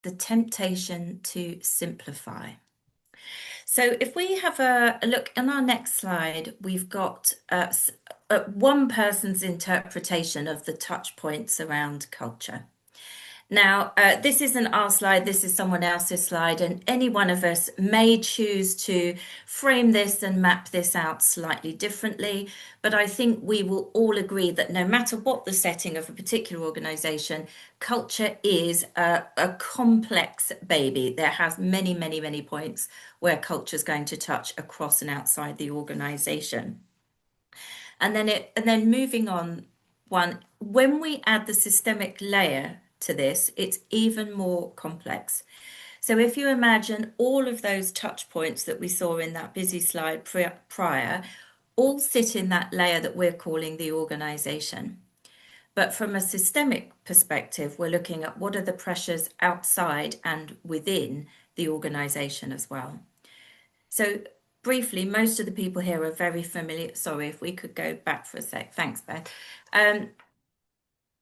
the temptation to simplify. So if we have a look on our next slide, we've got one person's interpretation of the touch points around culture. Now, this isn't our slide, this is someone else's slide, and any one of us may choose to frame this and map this out slightly differently, but I think we will all agree that no matter what the setting of a particular organisation, culture is a complex baby. There has many, many, many points where culture is going to touch across and outside the organisation. And then moving on, when we add the systemic layer to this, it's even more complex. So if you imagine all of those touch points that we saw in that busy slide prior, all sit in that layer that we're calling the organization. But from a systemic perspective, we're looking at what are the pressures outside and within the organization as well. So briefly, most of the people here are very familiar. Sorry, if we could go back for a sec. Thanks, Beth.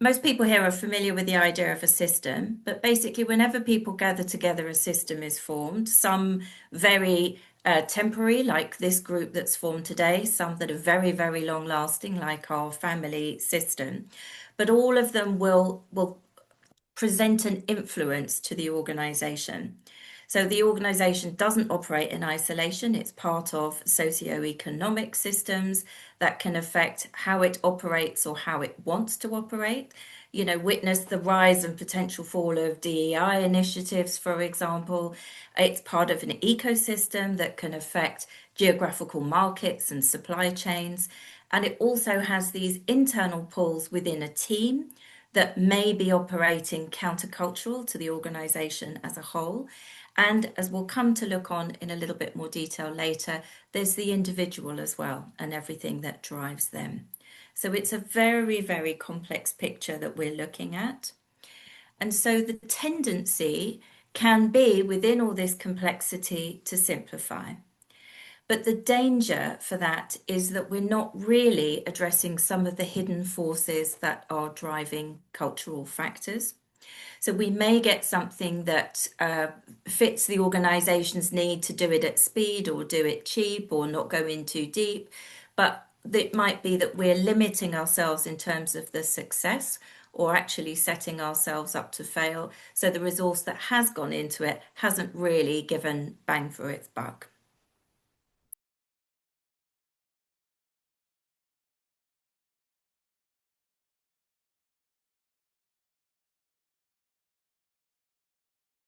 Most people here are familiar with the idea of a system, but basically whenever people gather together, a system is formed, some very temporary, like this group that's formed today, some that are very, very long lasting, like our family system, but all of them will present an influence to the organization. So the organization doesn't operate in isolation. It's part of socio-economic systems that can affect how it operates or how it wants to operate. You know, witness the rise and potential fall of DEI initiatives, for example. It's part of an ecosystem that can affect geographical markets and supply chains. And it also has these internal pulls within a team that may be operating countercultural to the organization as a whole. And as we'll come to look on in a little bit more detail later, there's the individual as well and everything that drives them. So it's a very, very complex picture that we're looking at. And so the tendency can be within all this complexity to simplify. But the danger for that is that we're not really addressing some of the hidden forces that are driving cultural factors. So we may get something that fits the organization's need to do it at speed or do it cheap or not go in too deep. But it might be that we're limiting ourselves in terms of the success or actually setting ourselves up to fail. So the resource that has gone into it hasn't really given bang for its buck.